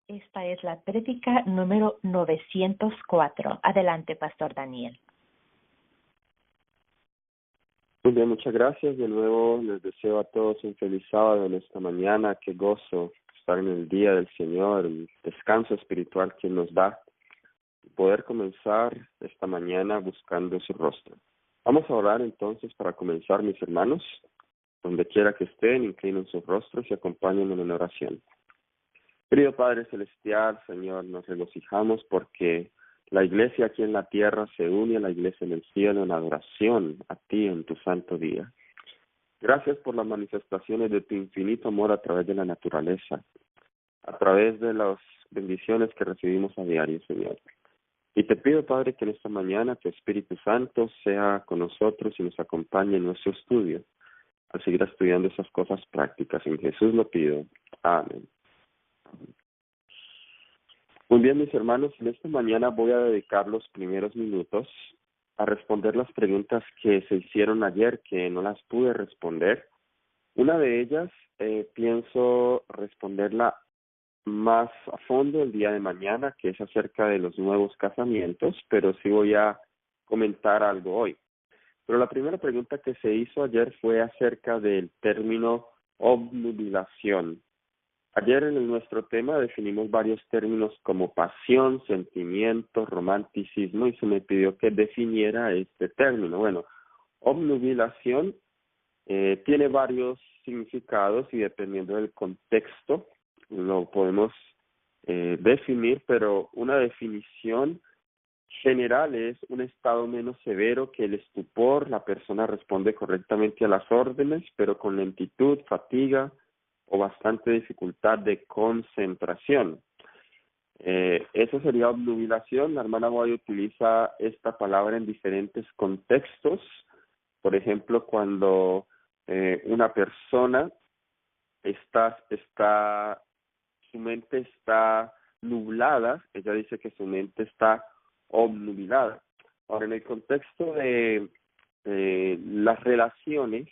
Esta es la prédica número 904. Adelante, Pastor Daniel. Muy bien, muchas gracias. De nuevo les deseo a todos un feliz sábado en esta mañana. Qué gozo estar en el día del Señor, el descanso espiritual que nos da, poder comenzar esta mañana buscando su rostro. Vamos a orar entonces para comenzar, mis hermanos. Donde quiera que estén, inclinen sus rostros y acompáñenme en oración. Querido Padre Celestial, Señor, nos regocijamos porque la iglesia aquí en la tierra se une a la iglesia en el cielo en adoración a ti en tu santo día. Gracias por las manifestaciones de tu infinito amor a través de la naturaleza, a través de las bendiciones que recibimos a diario, Señor. Y te pido, Padre, que en esta mañana tu Espíritu Santo sea con nosotros y nos acompañe en nuestro estudio, al seguir estudiando esas cosas prácticas. En Jesús lo pido. Amén. Muy bien, mis hermanos, en esta mañana voy a dedicar los primeros minutos a responder las preguntas que se hicieron ayer, que no las pude responder. Una de ellas pienso responderla más a fondo el día de mañana, que es acerca de los nuevos casamientos, pero sí voy a comentar algo hoy. Pero la primera pregunta que se hizo ayer fue acerca del término obnubilación. Ayer en nuestro tema definimos varios términos como pasión, sentimiento, romanticismo, y se me pidió que definiera este término. Bueno, obnubilación tiene varios significados y dependiendo del contexto lo podemos definir, pero una definición general es un estado menos severo que el estupor. La persona responde correctamente a las órdenes, pero con lentitud, fatiga o bastante dificultad de concentración. Eso sería obnubilación. La hermana Boy utiliza esta palabra en diferentes contextos. Por ejemplo, cuando una persona su mente está nublada, ella dice que su mente está obnubilada. Ahora, en el contexto de las relaciones,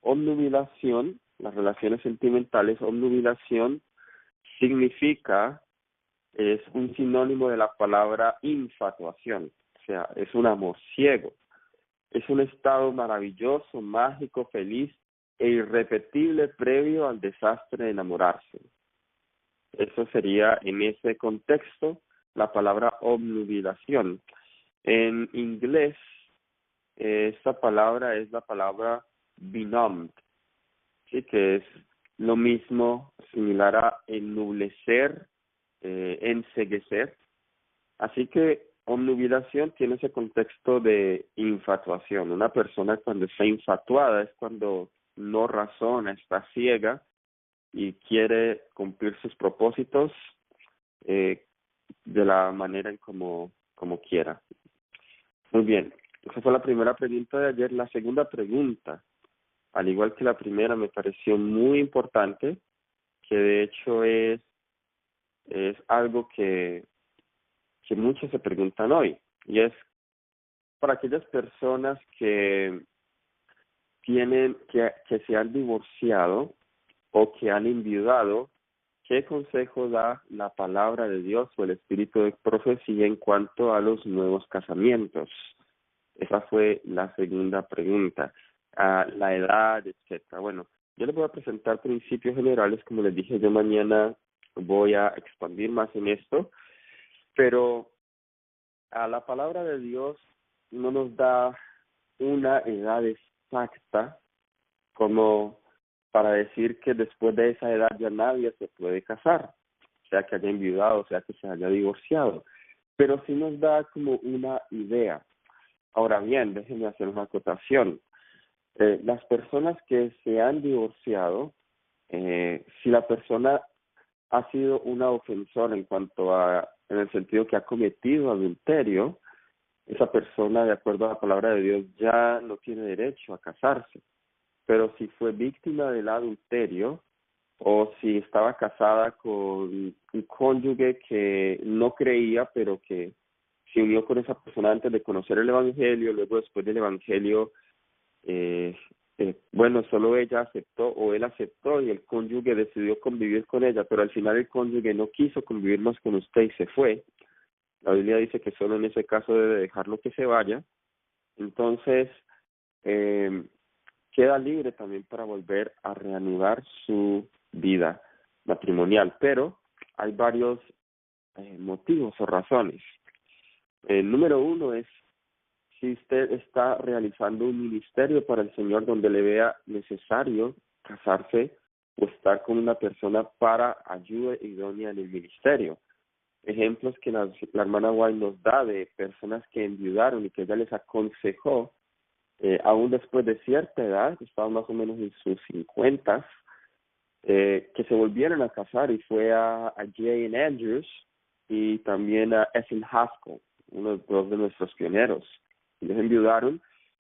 obnubilación, las relaciones sentimentales, obnubilación significa, es un sinónimo de la palabra infatuación, o sea, es un amor ciego, es un estado maravilloso, mágico, feliz e irrepetible previo al desastre de enamorarse. Eso sería en ese contexto la palabra obnubilación. En inglés, esta palabra es la palabra benumbed, ¿sí? Que es lo mismo, similar a ennublecer, enceguecer. Así que obnubilación tiene ese contexto de infatuación. Una persona cuando está infatuada es cuando no razona, está ciega y quiere cumplir sus propósitos de la manera en como quiera. Muy bien, esa fue la primera pregunta de ayer. La segunda pregunta, al igual que la primera, me pareció muy importante, que de hecho es algo que muchos se preguntan hoy, y es para aquellas personas que se han divorciado o que han enviudado, ¿qué consejo da la palabra de Dios o el espíritu de profecía en cuanto a los nuevos casamientos? Esa fue la segunda pregunta. La edad, etcétera. Bueno, yo les voy a presentar principios generales. Como les dije, yo mañana voy a expandir más en esto, pero a la palabra de Dios no nos da una edad exacta como para decir que después de esa edad ya nadie se puede casar, sea que haya enviudado, sea que se haya divorciado, pero sí nos da como una idea. Ahora bien, déjenme hacer una acotación. Las personas que se han divorciado, si la persona ha sido una ofensora en el sentido que ha cometido adulterio, esa persona, de acuerdo a la palabra de Dios, ya no tiene derecho a casarse. Pero si fue víctima del adulterio o si estaba casada con un cónyuge que no creía, pero que se unió con esa persona antes de conocer el Evangelio, luego después del Evangelio bueno, solo ella aceptó o él aceptó y el cónyuge decidió convivir con ella, pero al final el cónyuge no quiso convivir más con usted y se fue. La Biblia dice que solo en ese caso debe dejarlo que se vaya. Entonces, eh, queda libre también para volver a reanudar su vida matrimonial, pero hay varios motivos o razones. El número uno es si usted está realizando un ministerio para el Señor donde le vea necesario casarse o estar con una persona para ayuda idónea en el ministerio. Ejemplos que la hermana White nos da de personas que enviudaron y que ella les aconsejó, aún después de cierta edad, estaban más o menos en sus 50, que se volvieran a casar, y fue a Jane Andrews y también a Ethel Haskell, dos de nuestros pioneros. Ellos enviudaron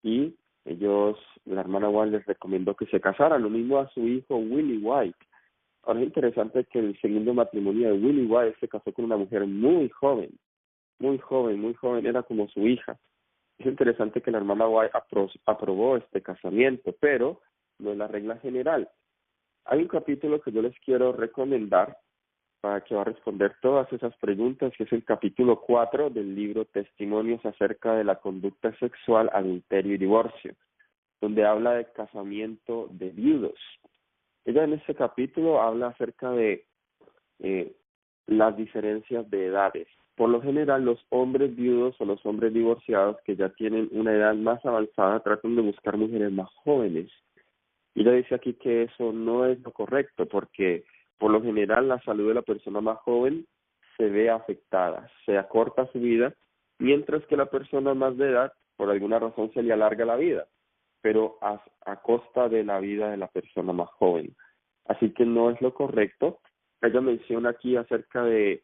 y la hermana White les recomendó que se casaran, lo mismo a su hijo Willie White. Ahora es interesante que el segundo matrimonio de Willie White se casó con una mujer muy joven, era como su hija. Es interesante que la hermana White aprobó este casamiento, pero no es la regla general. Hay un capítulo que yo les quiero recomendar para que va a responder todas esas preguntas, que es el capítulo 4 del libro Testimonios acerca de la conducta sexual, adulterio y divorcio, donde habla de casamiento de viudos. Ella en este capítulo habla acerca de las diferencias de edades. Por lo general, los hombres viudos o los hombres divorciados que ya tienen una edad más avanzada tratan de buscar mujeres más jóvenes. Y ella dice aquí que eso no es lo correcto, porque por lo general la salud de la persona más joven se ve afectada, se acorta su vida, mientras que la persona más de edad, por alguna razón, se le alarga la vida, pero a costa de la vida de la persona más joven. Así que no es lo correcto. Ella menciona aquí acerca de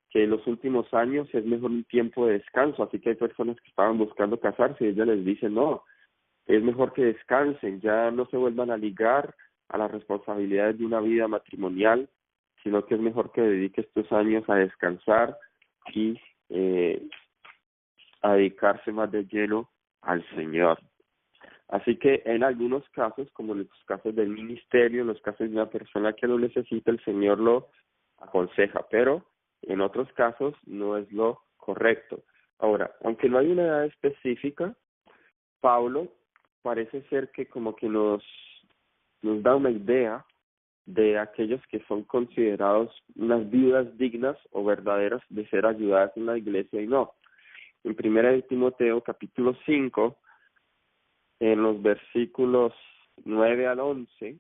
que en los últimos años es mejor un tiempo de descanso, así que hay personas que estaban buscando casarse y ella les dice no, es mejor que descansen, ya no se vuelvan a ligar a las responsabilidades de una vida matrimonial, sino que es mejor que dedique estos años a descansar y a dedicarse más de lleno al Señor. Así que en algunos casos, como en los casos del ministerio, en los casos de una persona que lo necesita, el Señor lo aconseja, pero en otros casos no es lo correcto. Ahora, aunque no hay una edad específica, Pablo parece ser que como que nos da una idea de aquellos que son considerados unas viudas dignas o verdaderas de ser ayudadas en la iglesia y no. En 1 Timoteo capítulo 5, en los versículos 9 al 11,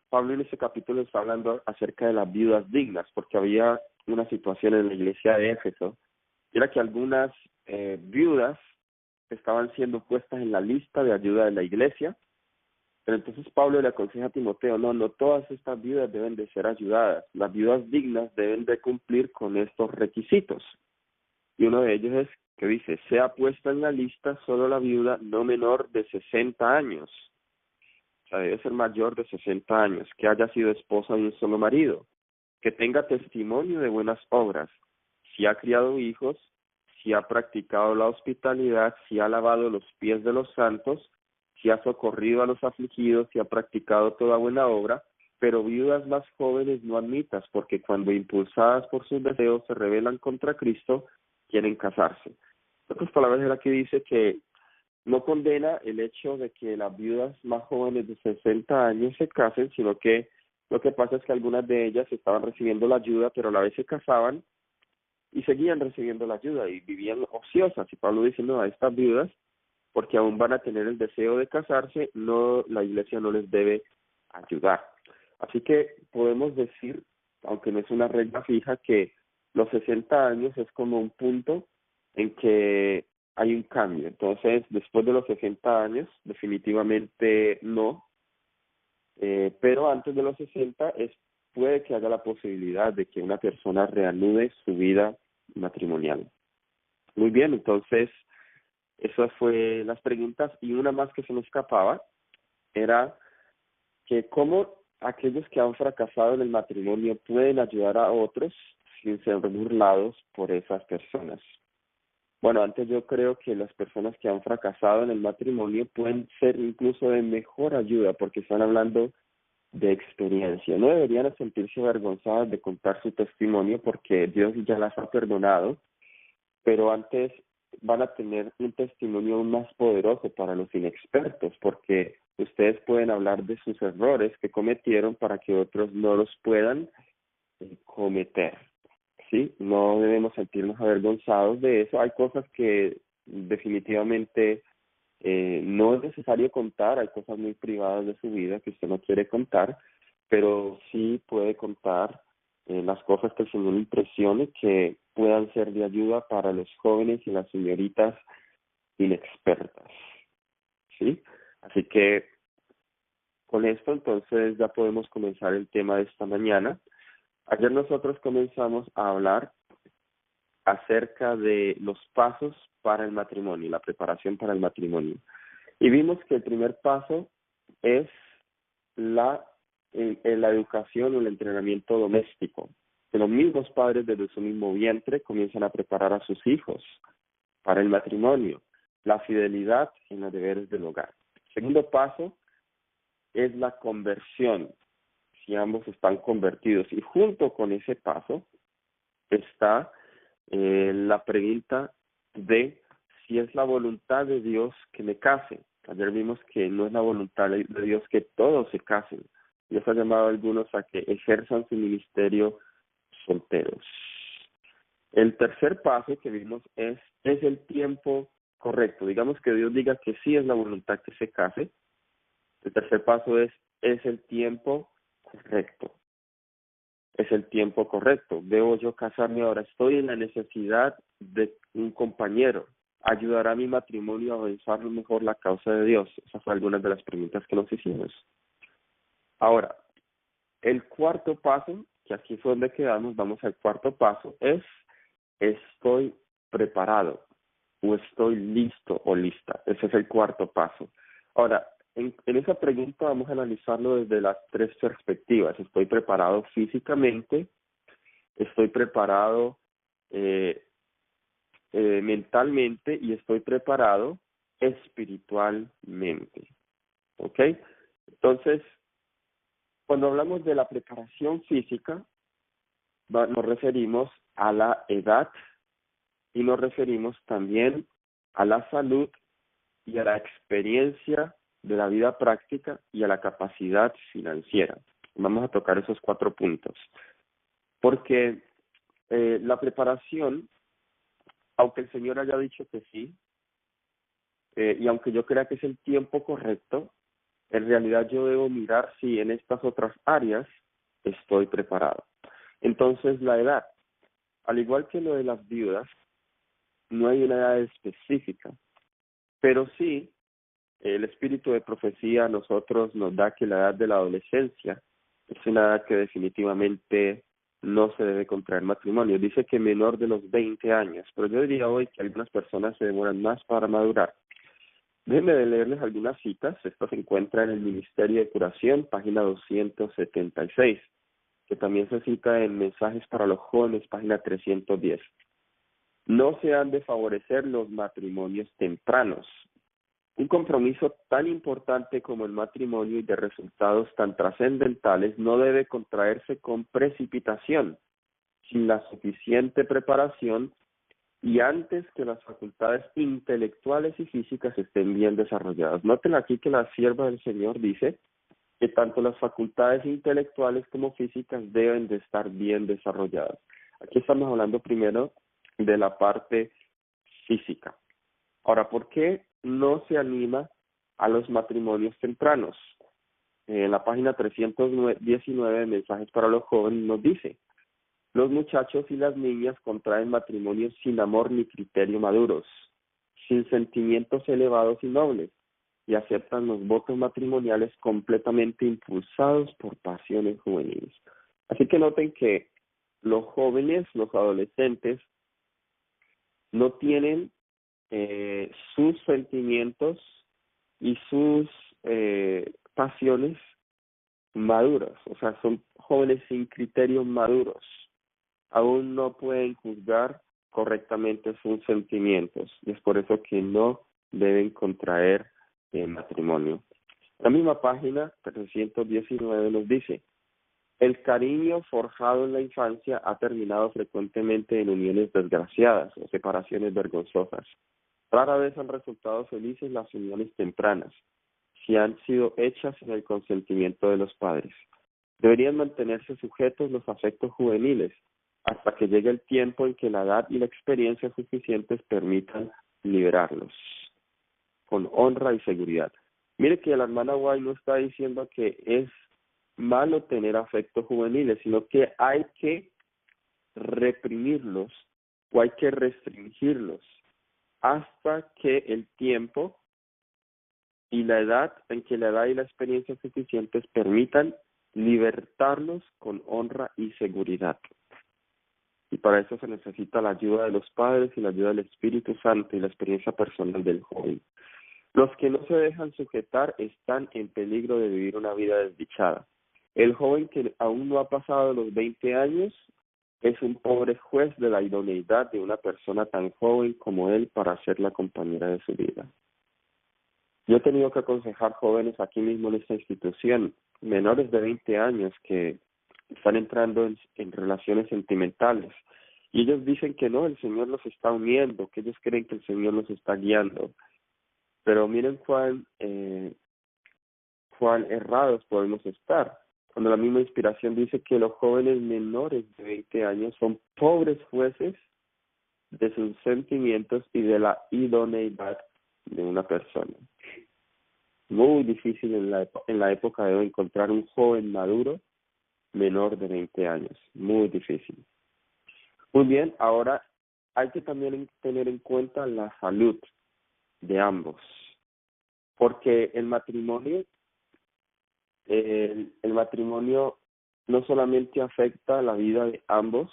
Pablo en ese capítulo está hablando acerca de las viudas dignas, porque había una situación en la iglesia de Éfeso, y era que algunas viudas estaban siendo puestas en la lista de ayuda de la iglesia, pero entonces Pablo le aconseja a Timoteo, no todas estas viudas deben de ser ayudadas, las viudas dignas deben de cumplir con estos requisitos, y uno de ellos es que dice, sea puesta en la lista solo la viuda no menor de 60 años, o sea, debe ser mayor de 60 años, que haya sido esposa de un solo marido, que tenga testimonio de buenas obras, si ha criado hijos, si ha practicado la hospitalidad, si ha lavado los pies de los santos, si ha socorrido a los afligidos, si ha practicado toda buena obra, pero viudas más jóvenes no admitas, porque cuando impulsadas por sus deseos se rebelan contra Cristo, quieren casarse. En otras palabras, él aquí dice que no condena el hecho de que las viudas más jóvenes de 60 años se casen, sino que lo que pasa es que algunas de ellas estaban recibiendo la ayuda, pero a la vez se casaban y seguían recibiendo la ayuda y vivían ociosas. Y Pablo dice, no, a estas viudas, porque aún van a tener el deseo de casarse, no, la iglesia no les debe ayudar. Así que podemos decir, aunque no es una regla fija, que los 60 años es como un punto en que hay un cambio. Entonces, después de los 60 años, definitivamente no, pero antes de los 60 puede que haya la posibilidad de que una persona reanude su vida matrimonial. Muy bien, entonces esas fue las preguntas, y una más que se me escapaba era que cómo aquellos que han fracasado en el matrimonio pueden ayudar a otros sin ser burlados por esas personas. Bueno, antes yo creo que las personas que han fracasado en el matrimonio pueden ser incluso de mejor ayuda porque están hablando de experiencia. No deberían sentirse avergonzadas de contar su testimonio porque Dios ya las ha perdonado, pero antes van a tener un testimonio aún más poderoso para los inexpertos porque ustedes pueden hablar de sus errores que cometieron para que otros no los puedan cometer. ¿Sí? No debemos sentirnos avergonzados de eso. Hay cosas que definitivamente no es necesario contar, hay cosas muy privadas de su vida que usted no quiere contar, pero sí puede contar las cosas que el Señor le impresione que puedan ser de ayuda para los jóvenes y las señoritas inexpertas. ¿Sí? Así que con esto entonces ya podemos comenzar el tema de esta mañana. Ayer nosotros comenzamos a hablar acerca de los pasos para el matrimonio, la preparación para el matrimonio. Y vimos que el primer paso es la educación o el entrenamiento doméstico. Que los mismos padres desde su mismo vientre comienzan a preparar a sus hijos para el matrimonio, la fidelidad en los deberes del hogar. El segundo paso es la conversión, si ambos están convertidos. Y junto con ese paso está la pregunta de si es la voluntad de Dios que me case. Ayer vimos que no es la voluntad de Dios que todos se casen. Dios ha llamado a algunos a que ejerzan su ministerio solteros. El tercer paso que vimos es el tiempo correcto. Digamos que Dios diga que sí es la voluntad que se case. El tercer paso es el tiempo correcto. Es el tiempo correcto. ¿Debo yo casarme ahora? Estoy en la necesidad de un compañero. ¿Ayudará mi matrimonio a avanzar mejor la causa de Dios? Esas fueron algunas de las preguntas que nos hicimos. Ahora, el cuarto paso, que aquí fue donde quedamos, vamos al cuarto paso, es estoy preparado o estoy listo o lista. Ese es el cuarto paso. Ahora, en esa pregunta vamos a analizarlo desde las tres perspectivas. Estoy preparado físicamente, estoy preparado mentalmente y estoy preparado espiritualmente. ¿Ok? Entonces, cuando hablamos de la preparación física, nos referimos a la edad y nos referimos también a la salud y a la experiencia de la vida práctica y a la capacidad financiera. Vamos a tocar esos 4 puntos. Porque la preparación, aunque el Señor haya dicho que sí, y aunque yo crea que es el tiempo correcto, en realidad yo debo mirar si en estas otras áreas estoy preparado. Entonces, la edad, al igual que lo de las viudas, no hay una edad específica, pero sí el espíritu de profecía a nosotros nos da que la edad de la adolescencia es una edad que definitivamente no se debe contraer matrimonio. Dice que menor de los 20 años, pero yo diría hoy que algunas personas se demoran más para madurar. Déjenme de leerles algunas citas. Esto se encuentra en el Ministerio de Curación, página 276, que también se cita en Mensajes para los Jóvenes, página 310. No se han de favorecer los matrimonios tempranos. Un compromiso tan importante como el matrimonio y de resultados tan trascendentales no debe contraerse con precipitación, sin la suficiente preparación y antes que las facultades intelectuales y físicas estén bien desarrolladas. Noten aquí que la sierva del Señor dice que tanto las facultades intelectuales como físicas deben de estar bien desarrolladas. Aquí estamos hablando primero de la parte física. Ahora, ¿por qué no se anima a los matrimonios tempranos? En la página 319 de Mensajes para los Jóvenes nos dice: los muchachos y las niñas contraen matrimonios sin amor ni criterio maduros, sin sentimientos elevados y nobles, y aceptan los votos matrimoniales completamente impulsados por pasiones juveniles. Así que noten que los jóvenes, los adolescentes, no tienen sus sentimientos y sus pasiones maduras, o sea, son jóvenes sin criterios maduros. Aún no pueden juzgar correctamente sus sentimientos, y es por eso que no deben contraer matrimonio. La misma página 319 nos dice: el cariño forjado en la infancia ha terminado frecuentemente en uniones desgraciadas o separaciones vergonzosas. Rara vez han resultado felices las uniones tempranas, si han sido hechas en el consentimiento de los padres. Deberían mantenerse sujetos los afectos juveniles hasta que llegue el tiempo en que la edad y la experiencia suficientes permitan liberarlos con honra y seguridad. Mire que la hermana White no está diciendo que es malo tener afectos juveniles, sino que hay que reprimirlos o hay que restringirlos hasta que el tiempo y la edad en que la edad y la experiencia suficientes permitan libertarlos con honra y seguridad. Y para eso se necesita la ayuda de los padres y la ayuda del Espíritu Santo y la experiencia personal del joven. Los que no se dejan sujetar están en peligro de vivir una vida desdichada. El joven que aún no ha pasado los 20 años es un pobre juez de la idoneidad de una persona tan joven como él para ser la compañera de su vida. Yo he tenido que aconsejar jóvenes aquí mismo en esta institución, menores de 20 años que están entrando en relaciones sentimentales, y ellos dicen que no, el Señor los está uniendo, que ellos creen que el Señor los está guiando. Pero miren cuán errados podemos estar, cuando la misma inspiración dice que los jóvenes menores de 20 años son pobres jueces de sus sentimientos y de la idoneidad de una persona. Muy difícil en la época de hoy encontrar un joven maduro menor de 20 años, muy difícil. Muy bien, ahora hay que también tener en cuenta la salud de ambos, porque el matrimonio no solamente afecta la vida de ambos,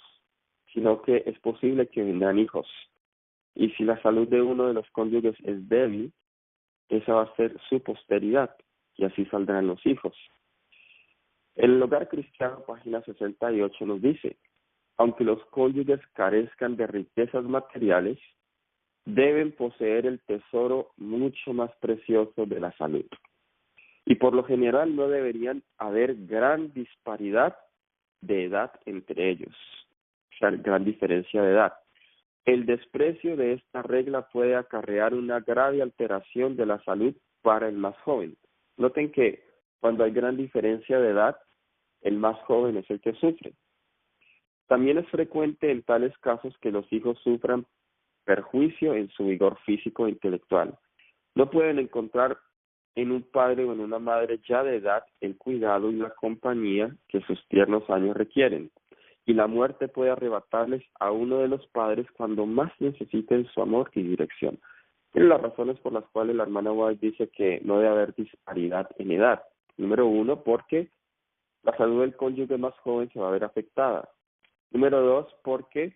sino que es posible que vengan hijos. Y si la salud de uno de los cónyuges es débil, esa va a ser su posteridad, y así saldrán los hijos. El Hogar Cristiano, página 68, nos dice: aunque los cónyuges carezcan de riquezas materiales, deben poseer el tesoro mucho más precioso de la salud. Y por lo general no deberían haber gran disparidad de edad entre ellos, o sea, gran diferencia de edad. El desprecio de esta regla puede acarrear una grave alteración de la salud para el más joven. Noten que cuando hay gran diferencia de edad, el más joven es el que sufre. También es frecuente en tales casos que los hijos sufran perjuicio en su vigor físico e intelectual. No pueden encontrar en un padre o en una madre ya de edad el cuidado y la compañía que sus tiernos años requieren, y la muerte puede arrebatarles a uno de los padres cuando más necesiten su amor y dirección. Tienen las razones por las cuales la hermana White dice que no debe haber disparidad en edad. Número uno, porque la salud del cónyuge más joven se va a ver afectada. Número dos, porque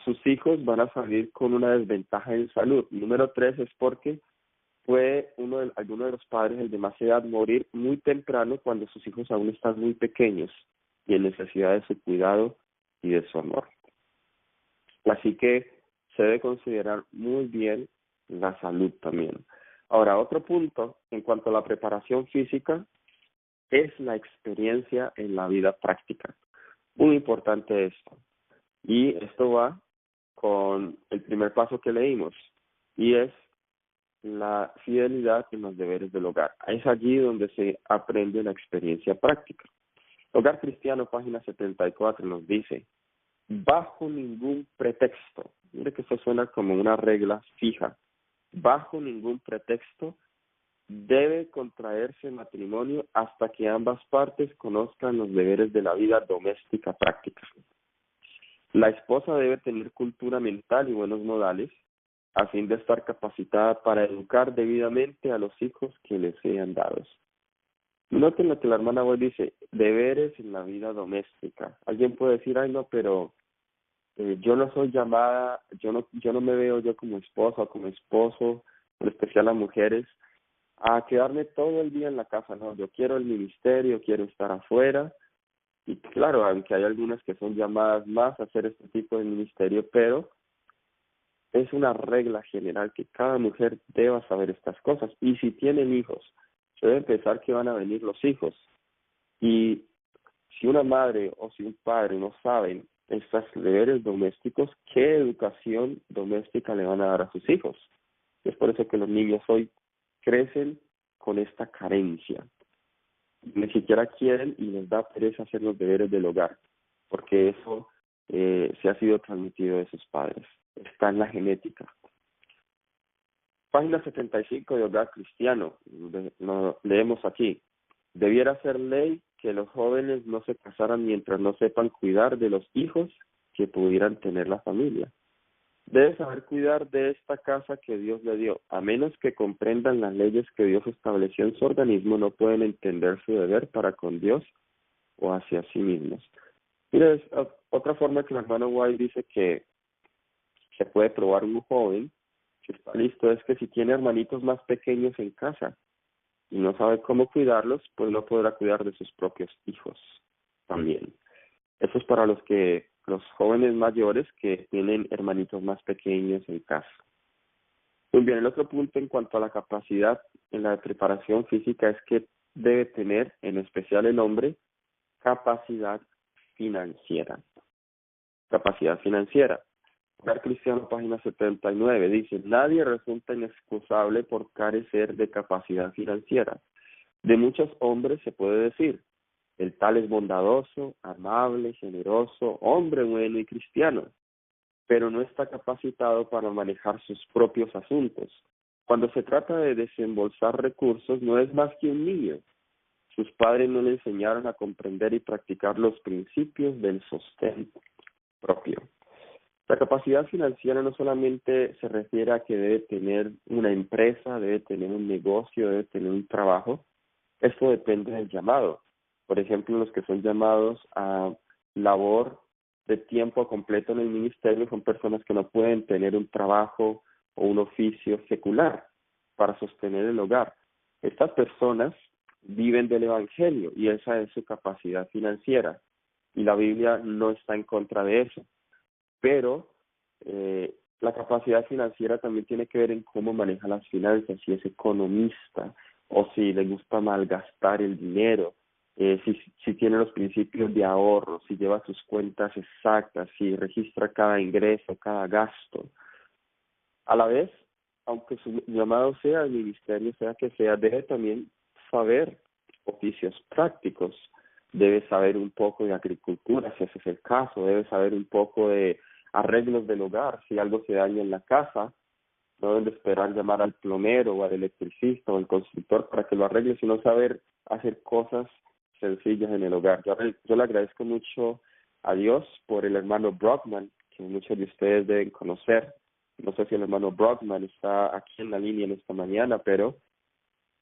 sus hijos van a salir con una desventaja en salud. Número tres es porque puede alguno de los padres, el de más edad, morir muy temprano cuando sus hijos aún están muy pequeños y en necesidad de su cuidado y de su amor. Así que se debe considerar muy bien la salud también. Ahora, otro punto en cuanto a la preparación física es la experiencia en la vida práctica. Muy importante esto. Y esto va con el primer paso que leímos, y es la fidelidad en los deberes del hogar. Es allí donde se aprende la experiencia práctica. Hogar Cristiano, página 74, nos dice: bajo ningún pretexto, mire que esto suena como una regla fija, bajo ningún pretexto debe contraerse matrimonio hasta que ambas partes conozcan los deberes de la vida doméstica práctica. La esposa debe tener cultura mental y buenos modales, a fin de estar capacitada para educar debidamente a los hijos que le sean dados. Noten lo que la hermana White dice: deberes en la vida doméstica. Alguien puede decir: ay no, pero yo no soy llamada, yo no me veo yo como esposa o como esposo, en especial a mujeres, a quedarme todo el día en la casa. No, yo quiero el ministerio, quiero estar afuera, Y claro, aunque hay algunas que son llamadas más a hacer este tipo de ministerio, pero es una regla general que cada mujer deba saber estas cosas. Y si tienen hijos, se debe pensar que van a venir los hijos. Y si una madre o si un padre no saben estos deberes domésticos, ¿qué educación doméstica le van a dar a sus hijos? Es por eso que los niños hoy crecen con esta carencia. Ni siquiera quieren y les da pereza hacer los deberes del hogar, porque eso se ha sido transmitido de sus padres. Está en la genética. Página 75 de Hogar Cristiano. Leemos aquí. Debiera ser ley que los jóvenes no se casaran mientras no sepan cuidar de los hijos que pudieran tener la familia. Debe saber cuidar de esta casa que Dios le dio. A menos que comprendan las leyes que Dios estableció en su organismo, no pueden entender su deber para con Dios o hacia sí mismos. Mira, es otra forma que el hermano White dice que se puede probar un joven si está listo, es que si tiene hermanitos más pequeños en casa y no sabe cómo cuidarlos, pues no podrá cuidar de sus propios hijos también. Eso es para los jóvenes mayores que tienen hermanitos más pequeños en casa. Muy bien, el otro punto en cuanto a la capacidad en la preparación física es que debe tener, en especial el hombre, capacidad financiera. Capacidad financiera. Hogar Cristiano, página 79, dice, nadie resulta inexcusable por carecer de capacidad financiera. De muchos hombres se puede decir, el tal es bondadoso, amable, generoso, hombre bueno y cristiano, pero no está capacitado para manejar sus propios asuntos. Cuando se trata de desembolsar recursos, no es más que un niño. Sus padres no le enseñaron a comprender y practicar los principios del sostén propio. La capacidad financiera no solamente se refiere a que debe tener una empresa, debe tener un negocio, debe tener un trabajo. Esto depende del llamado. Por ejemplo, los que son llamados a labor de tiempo completo en el ministerio son personas que no pueden tener un trabajo o un oficio secular para sostener el hogar. Estas personas viven del evangelio y esa es su capacidad financiera. Y la Biblia no está en contra de eso. Pero la capacidad financiera también tiene que ver en cómo maneja las finanzas, si es economista o si le gusta malgastar el dinero, si tiene los principios de ahorro, si lleva sus cuentas exactas, si registra cada ingreso, cada gasto. A la vez, aunque su llamado sea el ministerio, sea que sea, debe también saber oficios prácticos, debe saber un poco de agricultura, si ese es el caso, debe saber un poco de arreglos del hogar, si algo se daña en la casa, no deben de esperar llamar al plomero o al electricista o al constructor para que lo arregle, sino saber hacer cosas sencillas en el hogar. Yo le agradezco mucho a Dios por el hermano Brockman, que muchos de ustedes deben conocer. No sé si el hermano Brockman está aquí en la línea en esta mañana, pero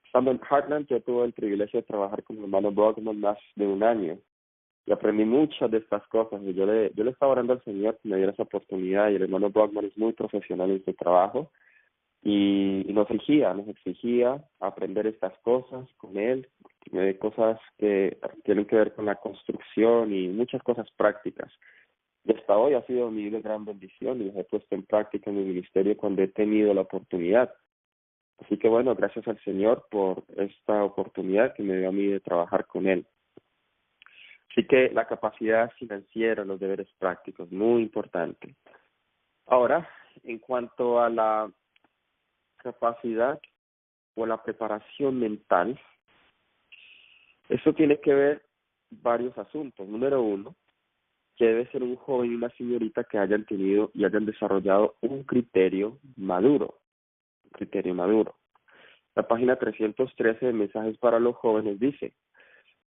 estando en Heartland yo tuve el privilegio de trabajar con el hermano Brockman más de un año. Y aprendí muchas de estas cosas. Y yo le estaba orando al Señor que me diera esa oportunidad. Y el hermano Brockman es muy profesional en su trabajo. Y nos exigía aprender estas cosas con él. Cosas que tienen que ver con la construcción y muchas cosas prácticas. Y hasta hoy ha sido mi gran bendición y las he puesto en práctica en mi ministerio cuando he tenido la oportunidad. Así que bueno, gracias al Señor por esta oportunidad que me dio a mí de trabajar con él. Así que la capacidad financiera, los deberes prácticos, muy importante. Ahora, en cuanto a la capacidad o la preparación mental, eso tiene que ver varios asuntos. Número uno, que debe ser un joven y una señorita que hayan tenido y hayan desarrollado un criterio maduro. La página 313 de Mensajes para los Jóvenes dice,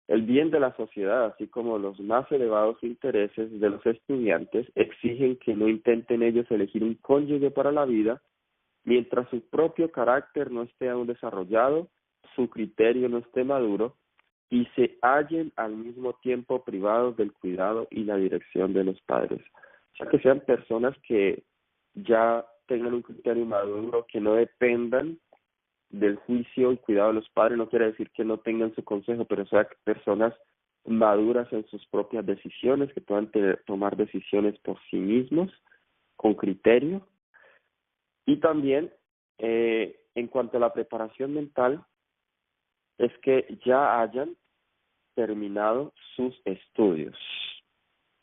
el bien de la sociedad, así como los más elevados intereses de los estudiantes, exigen que no intenten ellos elegir un cónyuge para la vida, mientras su propio carácter no esté aún desarrollado, su criterio no esté maduro, y se hallen al mismo tiempo privados del cuidado y la dirección de los padres. O sea, que sean personas que ya tengan un criterio maduro, que no dependan del juicio y cuidado de los padres. No quiere decir que no tengan su consejo, pero sean personas maduras en sus propias decisiones, que puedan tomar decisiones por sí mismos, con criterio. Y también, en cuanto a la preparación mental, es que ya hayan terminado sus estudios.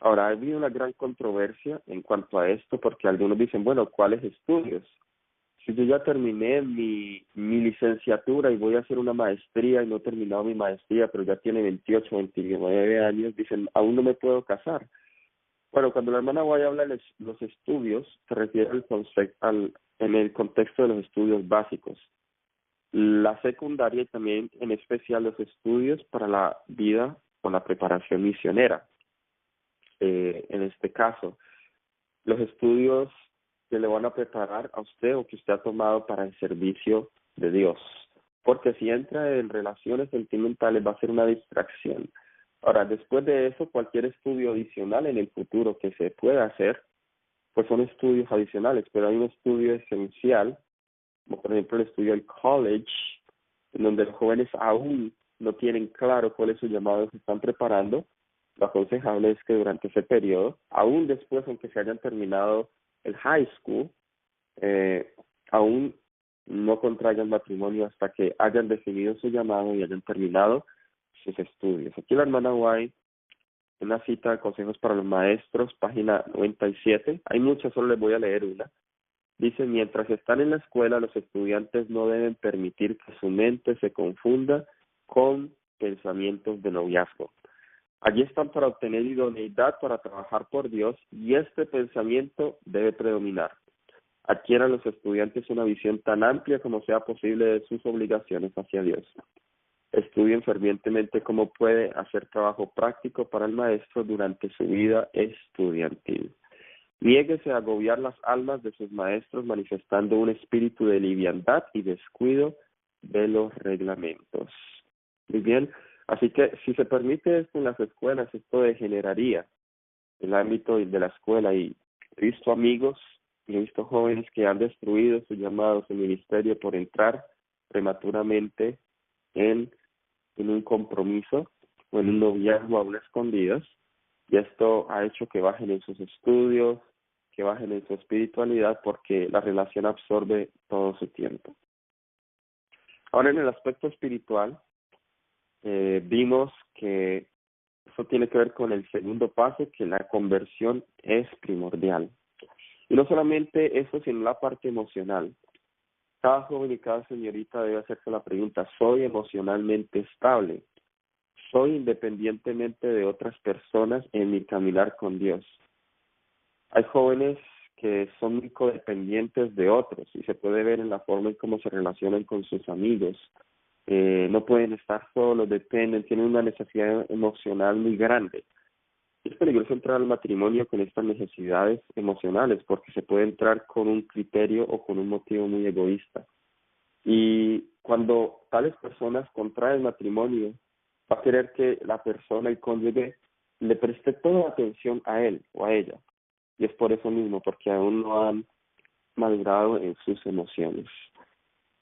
Ahora, ha habido una gran controversia en cuanto a esto, porque algunos dicen, bueno, ¿cuáles estudios? Si yo ya terminé mi licenciatura y voy a hacer una maestría y no he terminado mi maestría, pero ya tiene 28, 29 años, dicen, aún no me puedo casar. Bueno, cuando la hermana White habla de los estudios, se refiere en el contexto de los estudios básicos. La secundaria y también en especial los estudios para la vida o la preparación misionera. En este caso, los estudios que le van a preparar a usted o que usted ha tomado para el servicio de Dios. Porque si entra en relaciones sentimentales va a ser una distracción. Ahora, después de eso, cualquier estudio adicional en el futuro que se pueda hacer, pues son estudios adicionales, pero hay un estudio esencial, como por ejemplo el estudio del college, en donde los jóvenes aún no tienen claro cuál es su llamado, se están preparando. Lo aconsejable es que durante ese periodo, aún después, aunque se hayan terminado el high school, aún no contraigan matrimonio hasta que hayan definido su llamado y hayan terminado sus estudios. Aquí la hermana White, una cita de consejos para los maestros, página 97, hay muchas, solo les voy a leer una. Dice, mientras están en la escuela, los estudiantes no deben permitir que su mente se confunda con pensamientos de noviazgo. Allí están para obtener idoneidad para trabajar por Dios y este pensamiento debe predominar. Adquieran los estudiantes una visión tan amplia como sea posible de sus obligaciones hacia Dios. Estudien fervientemente cómo puede hacer trabajo práctico para el maestro durante su vida estudiantil. Niéguese a agobiar las almas de sus maestros manifestando un espíritu de liviandad y descuido de los reglamentos. Muy bien, así que si se permite esto en las escuelas, esto degeneraría el ámbito de la escuela y he visto amigos y he visto jóvenes que han destruido su llamado, su ministerio por entrar prematuramente en un compromiso o en un noviazgo aún escondidas, y esto ha hecho que bajen en sus estudios, que bajen en su espiritualidad, porque la relación absorbe todo su tiempo. Ahora, en el aspecto espiritual, vimos que eso tiene que ver con el segundo paso, que la conversión es primordial. Y no solamente eso, sino la parte emocional. Cada joven y cada señorita debe hacerse la pregunta, ¿soy emocionalmente estable? ¿Soy independientemente de otras personas en mi caminar con Dios? Hay jóvenes que son muy codependientes de otros y se puede ver en la forma en cómo se relacionan con sus amigos. No pueden estar solos, dependen, tienen una necesidad emocional muy grande. Es peligroso entrar al matrimonio con estas necesidades emocionales porque se puede entrar con un criterio o con un motivo muy egoísta. Y cuando tales personas contraen matrimonio, va a querer que la persona, el cónyuge, le preste toda la atención a él o a ella. Y es por eso mismo, porque aún no han madurado en sus emociones.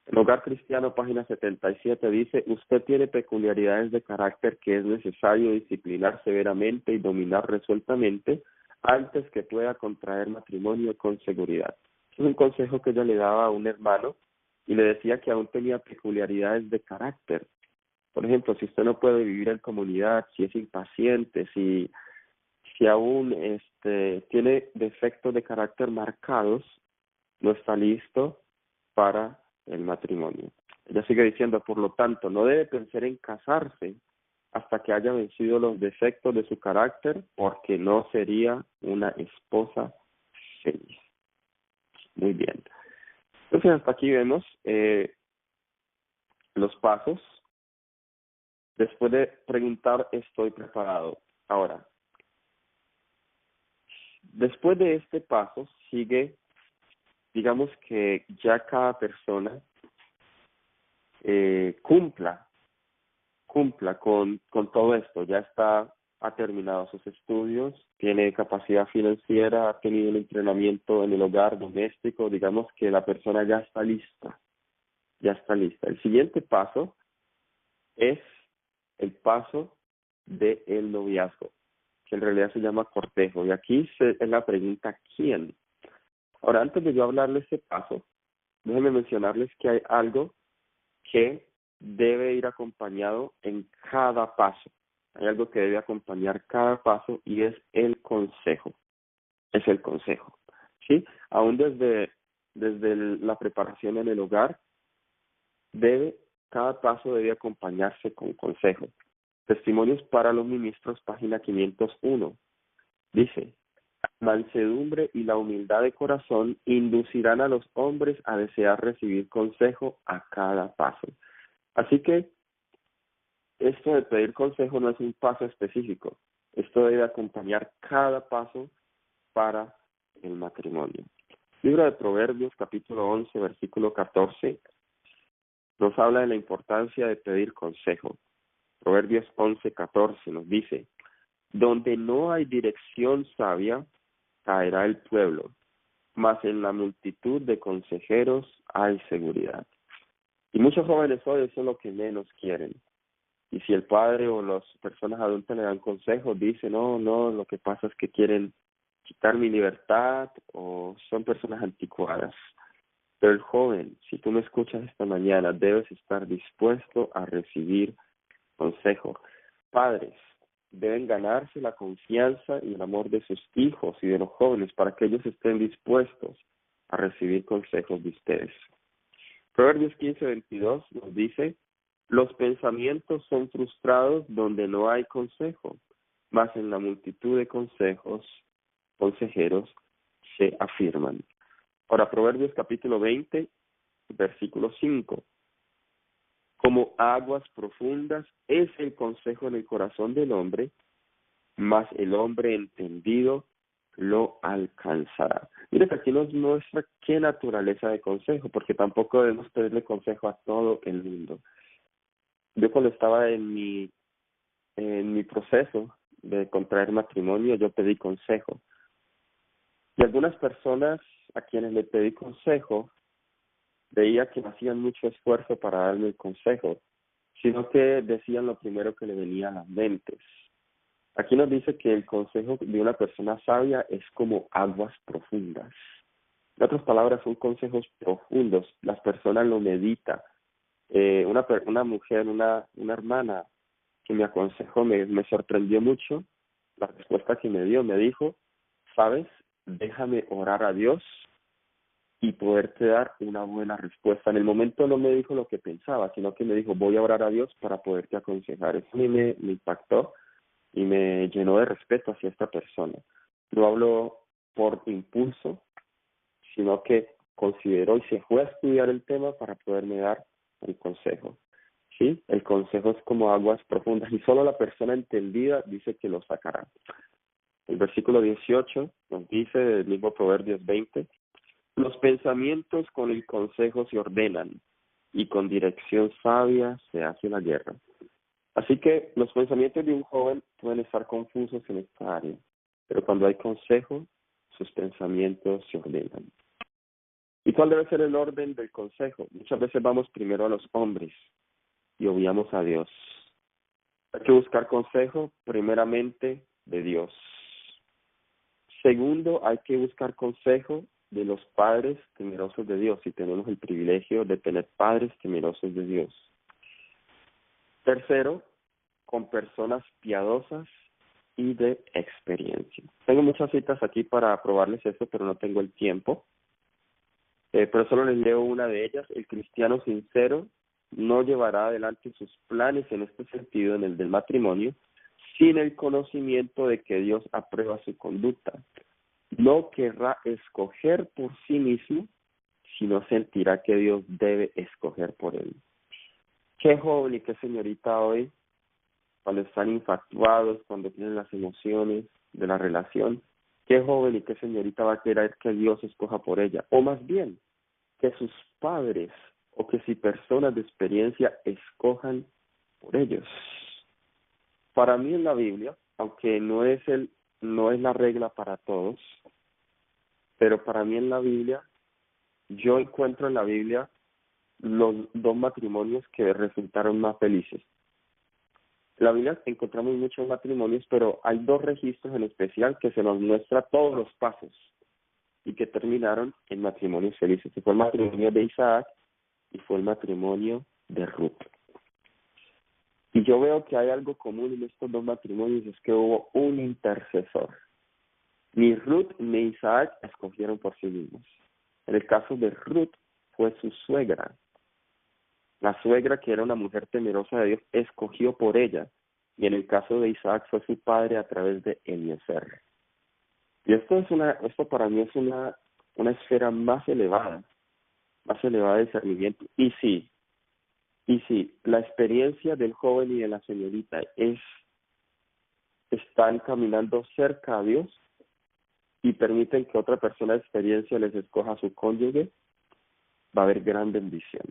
El Hogar Cristiano, página 77, dice, usted tiene peculiaridades de carácter que es necesario disciplinar severamente y dominar resueltamente antes que pueda contraer matrimonio con seguridad. Es un consejo que ella le daba a un hermano y le decía que aún tenía peculiaridades de carácter. Por ejemplo, si usted no puede vivir en comunidad, si es impaciente, si aún tiene defectos de carácter marcados, no está listo para el matrimonio. Ella sigue diciendo, por lo tanto, no debe pensar en casarse hasta que haya vencido los defectos de su carácter, porque no sería una esposa feliz. Muy bien. Entonces, hasta aquí vemos los pasos. Después de preguntar, estoy preparado. Ahora, después de este paso, sigue, digamos que ya cada persona cumpla con todo esto, ya ha terminado sus estudios, tiene capacidad financiera, ha tenido el entrenamiento en el hogar doméstico, digamos que la persona ya está lista. El siguiente paso es el paso del noviazgo, que en realidad se llama cortejo. Y aquí es la pregunta, ¿quién? Ahora, antes de yo hablarles ese paso, déjenme mencionarles que hay algo que debe ir acompañado en cada paso. Hay algo que debe acompañar cada paso y es el consejo. Es el consejo. ¿Sí? Aún desde la preparación en el hogar, cada paso debe acompañarse con consejo. Testimonios para los ministros, página 501. Dice, mansedumbre y la humildad de corazón inducirán a los hombres a desear recibir consejo a cada paso. Así que esto de pedir consejo no es un paso específico. Esto debe acompañar cada paso para el matrimonio. Libro de Proverbios, capítulo 11, versículo 14, nos habla de la importancia de pedir consejo. Proverbios 11, 14 nos dice, donde no hay dirección sabia, caerá el pueblo, mas en la multitud de consejeros hay seguridad. Y muchos jóvenes hoy eso es lo que menos quieren. Y si el padre o las personas adultas le dan consejos, dicen, no, lo que pasa es que quieren quitar mi libertad o son personas anticuadas. Pero el joven, si tú me escuchas esta mañana, debes estar dispuesto a recibir consejo. Padres deben ganarse la confianza y el amor de sus hijos y de los jóvenes para que ellos estén dispuestos a recibir consejos de ustedes. Proverbios 15:22 nos dice, los pensamientos son frustrados donde no hay consejo, mas en la multitud de consejeros se afirman. Ahora, Proverbios capítulo 20, versículo 5. Como aguas profundas es el consejo en el corazón del hombre, mas el hombre entendido lo alcanzará. Mire que aquí nos muestra qué naturaleza de consejo, porque tampoco debemos pedirle consejo a todo el mundo. Yo cuando estaba en mi proceso de contraer matrimonio, yo pedí consejo. Y algunas personas a quienes le pedí consejo, veía que no hacían mucho esfuerzo para darme el consejo, sino que decían lo primero que le venía a las mentes. Aquí nos dice que el consejo de una persona sabia es como aguas profundas. En otras palabras, son consejos profundos. Las personas lo meditan. Una mujer, una hermana que me aconsejó, me sorprendió mucho la respuesta que me dio. Me dijo, ¿sabes? Déjame orar a Dios y poderte dar una buena respuesta. En el momento no me dijo lo que pensaba, sino que me dijo, voy a orar a Dios para poderte aconsejar. Eso a mí me impactó y me llenó de respeto hacia esta persona. No hablo por impulso, sino que consideró y se fue a estudiar el tema para poderme dar el consejo. ¿Sí? El consejo es como aguas profundas y solo la persona entendida dice que lo sacará. El versículo 18 nos dice del mismo Proverbios 20, los pensamientos con el consejo se ordenan y con dirección sabia se hace la guerra. Así que los pensamientos de un joven pueden estar confusos en esta área, pero cuando hay consejo, sus pensamientos se ordenan. ¿Y cuál debe ser el orden del consejo? Muchas veces vamos primero a los hombres y obviamos a Dios. Hay que buscar consejo primeramente de Dios. Segundo, hay que buscar consejo de los padres temerosos de Dios, y tenemos el privilegio de tener padres temerosos de Dios. Tercero, con personas piadosas y de experiencia. Tengo muchas citas aquí para probarles esto, pero no tengo el tiempo. Pero solo les leo una de ellas. El cristiano sincero no llevará adelante sus planes en este sentido, en el del matrimonio, sin el conocimiento de que Dios aprueba su conducta. No querrá escoger por sí mismo, sino sentirá que Dios debe escoger por él. Qué joven y qué señorita hoy, cuando están infatuados, cuando tienen las emociones de la relación, qué joven y qué señorita va a querer que Dios escoja por ella, o más bien, que sus padres o que si personas de experiencia escojan por ellos. Para mí en la Biblia, aunque no es la regla para todos, pero para mí en la Biblia, yo encuentro en la Biblia los dos matrimonios que resultaron más felices. En la Biblia encontramos muchos matrimonios, pero hay dos registros en especial que se nos muestra todos los pasos y que terminaron en matrimonios felices. Y fue el matrimonio de Isaac y fue el matrimonio de Ruth. Y yo veo que hay algo común en estos dos matrimonios, es que hubo un intercesor. Ni Ruth ni Isaac escogieron por sí mismos. En el caso de Ruth fue su suegra. La suegra, que era una mujer temerosa de Dios, escogió por ella. Y en el caso de Isaac fue su padre a través de Eliezer. Y esto para mí es una esfera más elevada de discernimiento. Y sí, la experiencia del joven y de la señorita están caminando cerca a Dios y permiten que otra persona de experiencia les escoja a su cónyuge, va a haber gran bendición.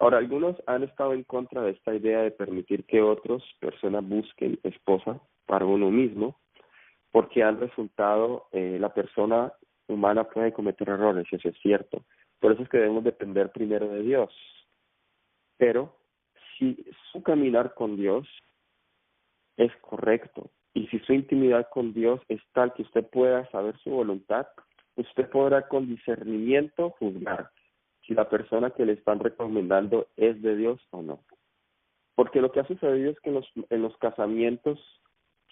Ahora, algunos han estado en contra de esta idea de permitir que otras personas busquen esposa para uno mismo, porque han resultado, la persona humana puede cometer errores, eso es cierto. Por eso es que debemos depender primero de Dios. Pero si su caminar con Dios es correcto y si su intimidad con Dios es tal que usted pueda saber su voluntad, usted podrá con discernimiento juzgar si la persona que le están recomendando es de Dios o no. Porque lo que ha sucedido es que en los casamientos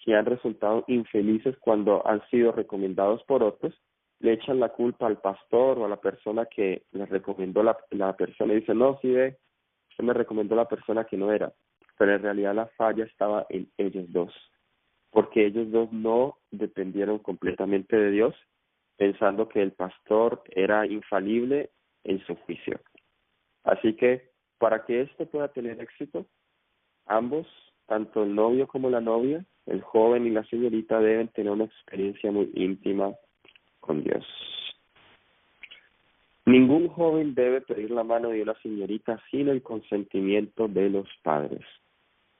que han resultado infelices cuando han sido recomendados por otros, le echan la culpa al pastor o a la persona que les recomendó la persona y dicen, no, sí ve, usted me recomendó la persona que no era. Pero en realidad la falla estaba en ellos dos, porque ellos dos no dependieron completamente de Dios, pensando que el pastor era infalible en su juicio. Así que para que esto pueda tener éxito, ambos, tanto el novio como la novia, el joven y la señorita, deben tener una experiencia muy íntima con Dios. Ningún joven debe pedir la mano de una señorita sin el consentimiento de los padres.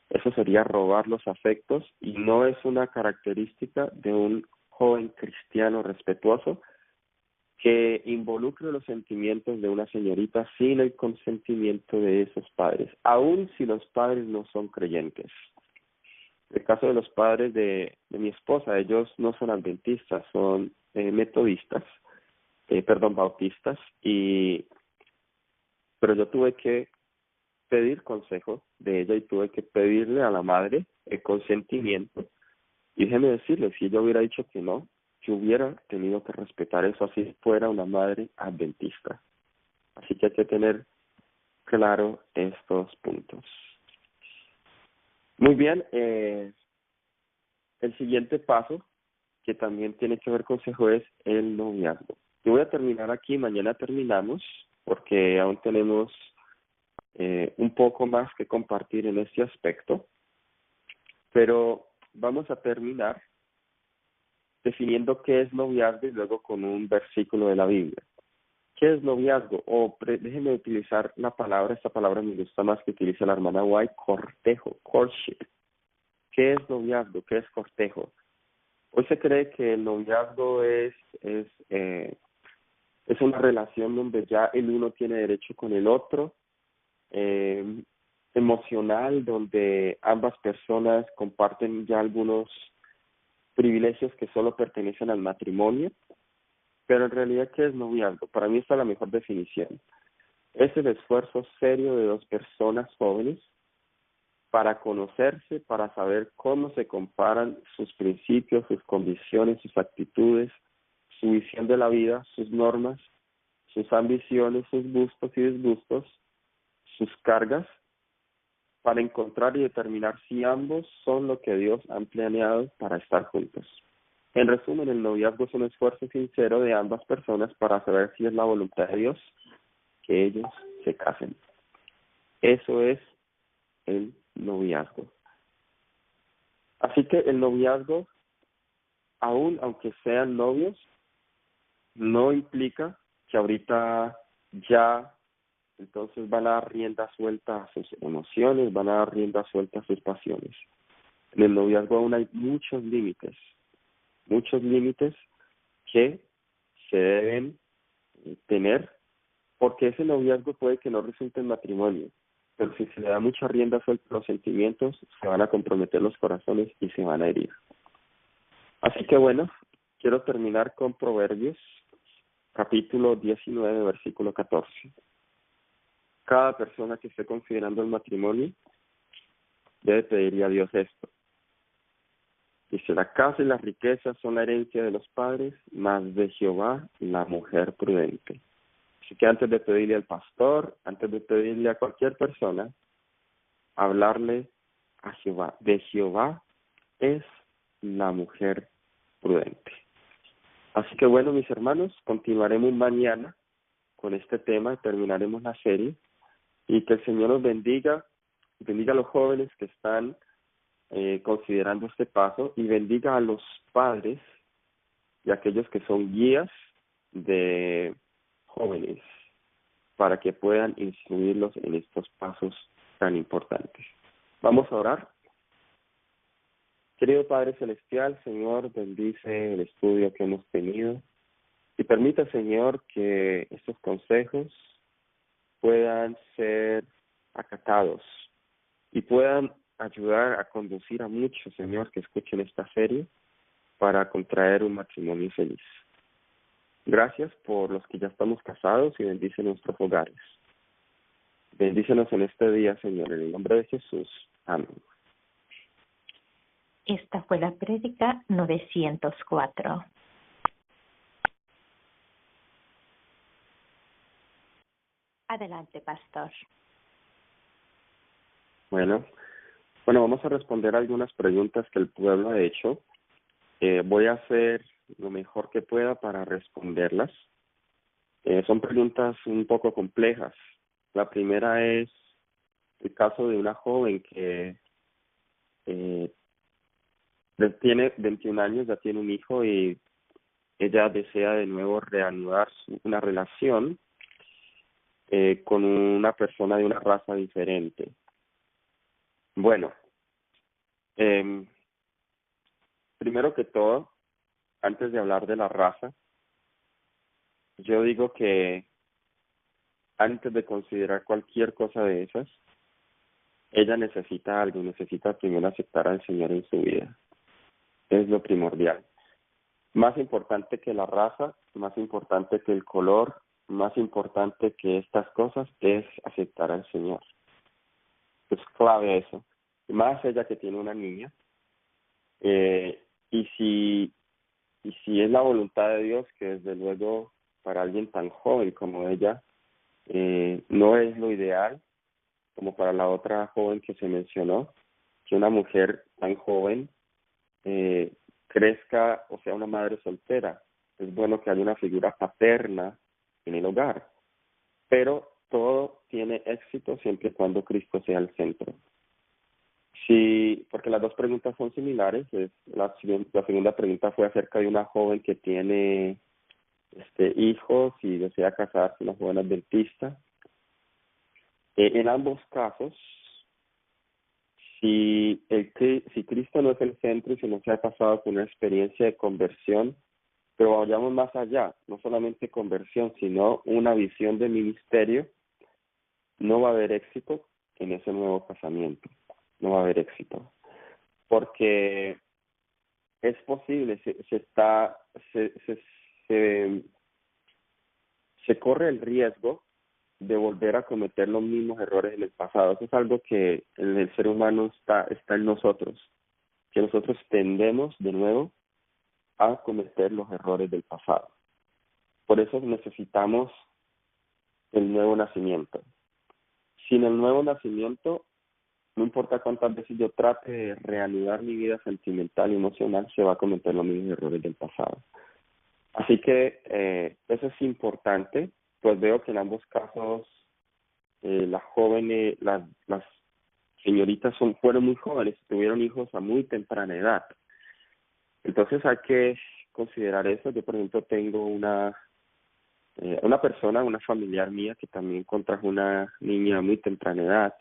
Eso sería robar los afectos y no es una característica de un joven cristiano respetuoso que involucre los sentimientos de una señorita sin el consentimiento de esos padres, aun si los padres no son creyentes. En el caso de los padres de mi esposa, ellos no son adventistas, son bautistas, pero yo tuve que pedir consejo de ella y tuve que pedirle a la madre el consentimiento. Y déjeme decirle, si ella hubiera dicho que no, yo hubiera tenido que respetar eso, así fuera una madre adventista. Así que hay que tener claro estos puntos. Muy bien, el siguiente paso, que también tiene que ver con consejo, es el noviazgo. Yo voy a terminar aquí, mañana terminamos, porque aún tenemos un poco más que compartir en este aspecto, pero vamos a terminar definiendo qué es noviazgo y luego con un versículo de la Biblia. ¿Qué es noviazgo? Déjenme utilizar esta palabra me gusta más que utiliza la hermana White, cortejo, courtship. ¿Qué es noviazgo? ¿Qué es cortejo? Hoy se cree que el noviazgo es una relación donde ya el uno tiene derecho con el otro, emocional, donde ambas personas comparten ya algunos privilegios que solo pertenecen al matrimonio. Pero en realidad, ¿qué es noviazgo? Para mí esta es la mejor definición. Es el esfuerzo serio de dos personas jóvenes para conocerse, para saber cómo se comparan sus principios, sus condiciones, sus actitudes, su visión de la vida, sus normas, sus ambiciones, sus gustos y disgustos, sus cargas, para encontrar y determinar si ambos son lo que Dios ha planeado para estar juntos. En resumen, el noviazgo es un esfuerzo sincero de ambas personas para saber si es la voluntad de Dios que ellos se casen. Eso es el noviazgo. Así que el noviazgo, aunque sean novios, no implica que ahorita ya entonces van a dar rienda suelta a sus emociones, van a dar rienda suelta a sus pasiones. En el noviazgo aún hay muchos límites que se deben tener, porque ese noviazgo puede que no resulte en matrimonio. pero si se le da mucha rienda suelta a los sentimientos, se van a comprometer los corazones y se van a herir. Así que bueno, quiero terminar con Proverbios, capítulo 19, versículo 14. Cada persona que esté considerando el matrimonio debe pedirle a Dios esto. Dice, la casa y las riquezas son la herencia de los padres, mas de Jehová la mujer prudente. Así que antes de pedirle al pastor, antes de pedirle a cualquier persona, hablarle a Jehová. De Jehová es la mujer prudente. Así que bueno, mis hermanos, continuaremos mañana con este tema, terminaremos la serie, y que el Señor nos bendiga a los jóvenes que están considerando este paso, y bendiga a los padres y a aquellos que son guías de jóvenes para que puedan instruirlos en estos pasos tan importantes. Vamos a orar. Querido Padre Celestial, Señor, bendice el estudio que hemos tenido y permita, Señor, que estos consejos puedan ser acatados y puedan ayudar a conducir a muchos, Señor, que escuchen esta serie para contraer un matrimonio feliz. Gracias por los que ya estamos casados y bendice nuestros hogares. Bendícenos en este día, Señor, en el nombre de Jesús. Amén. Esta fue la prédica 904. Adelante, pastor. Bueno, vamos a responder algunas preguntas que el pueblo ha hecho. Voy a hacer lo mejor que pueda para responderlas. Son preguntas un poco complejas. La primera es el caso de una joven que tiene 21 años, ya tiene un hijo y ella desea de nuevo reanudar una relación con una persona de una raza diferente. Bueno, primero que todo, antes de hablar de la raza, yo digo que antes de considerar cualquier cosa de esas, ella necesita algo, necesita primero aceptar al Señor en su vida. Es lo primordial. Más importante que la raza, más importante que el color, más importante que estas cosas es aceptar al Señor. Es clave eso. Más ella que tiene una niña. Y si es la voluntad de Dios, que desde luego para alguien tan joven como ella, no es lo ideal, como para la otra joven que se mencionó, que una mujer tan joven crezca o sea una madre soltera. Es bueno que haya una figura paterna en el hogar, pero todo tiene éxito siempre y cuando Cristo sea el centro. Sí, porque las dos preguntas son similares. La segunda pregunta fue acerca de una joven que tiene hijos y desea casarse, una joven adventista. En ambos casos, si Cristo no es el centro y si no se ha pasado con una experiencia de conversión, pero vayamos más allá, no solamente conversión, sino una visión de ministerio, no va a haber éxito en ese nuevo casamiento. No va a haber éxito. Porque es posible, se corre el riesgo de volver a cometer los mismos errores en el pasado. Eso es algo que en el ser humano está en nosotros, que nosotros tendemos de nuevo a cometer los errores del pasado. Por eso necesitamos el nuevo nacimiento. Sin el nuevo nacimiento, no importa cuántas veces yo trate de reanudar mi vida sentimental y emocional, se va a cometer los mismos errores del pasado. Así que eso es importante, pues veo que en ambos casos las jóvenes, las señoritas fueron muy jóvenes, tuvieron hijos a muy temprana edad. Entonces hay que considerar eso. Yo, por ejemplo, tengo una persona, una familiar mía que también contrajo una niña a muy temprana edad,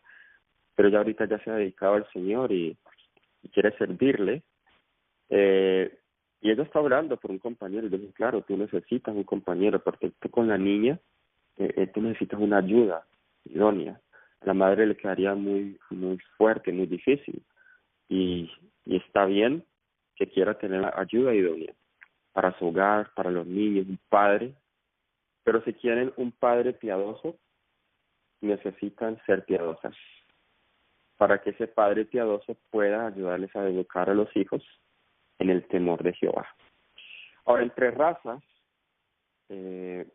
pero ya ahorita ya se ha dedicado al Señor y quiere servirle. Y ella está orando por un compañero. Y yo dije, claro, tú necesitas un compañero, porque tú con la niña, tú necesitas una ayuda idónea. A la madre le quedaría muy fuerte, muy difícil. Y está bien que quiera tener ayuda idónea para su hogar, para los niños, un padre, pero si quieren un padre piadoso, necesitan ser piadosas para que ese padre piadoso pueda ayudarles a educar a los hijos en el temor de Jehová. Ahora, entre razas, es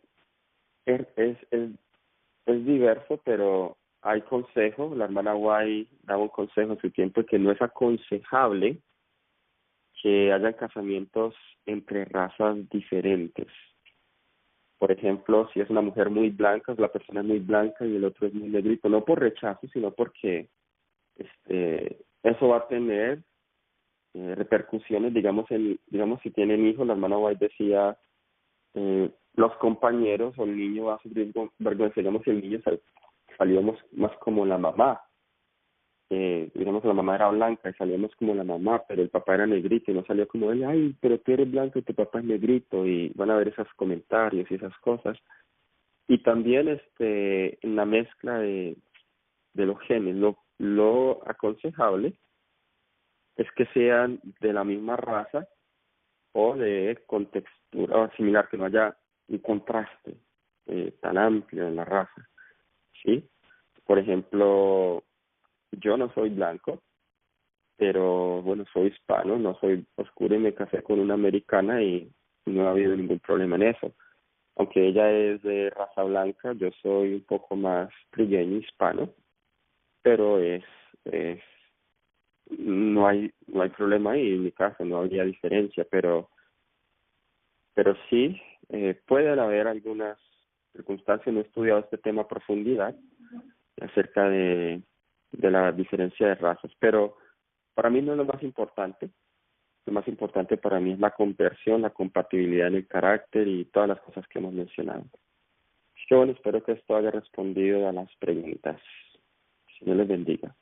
diverso, pero hay consejo. La hermana White daba un consejo en su tiempo que no es aconsejable que haya casamientos entre razas diferentes. Por ejemplo, si es una mujer muy blanca, la persona es muy blanca y el otro es muy negrito, no por rechazo, sino porque eso va a tener repercusiones, digamos si tienen hijos. La hermana White decía, los compañeros o el niño va a sufrir vergüenza, digamos si el niño salíamos más como la mamá, digamos que la mamá era blanca y salíamos como la mamá, pero el papá era negrito y no salió como él, ay, pero tú eres blanco y tu papá es negrito, y van a ver esos comentarios y esas cosas. Y también en la mezcla de los genes, lo aconsejable es que sean de la misma raza o de contextura similar, que no haya un contraste tan amplio en la raza, ¿sí? Por ejemplo, yo no soy blanco, pero bueno, soy hispano, no soy oscuro y me casé con una americana y no ha habido ningún problema en eso. Aunque ella es de raza blanca, yo soy un poco más trigueño, hispano, pero no hay problema ahí. En mi caso no habría diferencia, pero sí pueden haber algunas circunstancias. No he estudiado este tema a profundidad acerca de la diferencia de razas, pero para mí no es lo más importante. Lo más importante para mí es la conversión, la compatibilidad en el carácter y todas las cosas que hemos mencionado. Yo espero que esto haya respondido a las preguntas. Señor les bendiga.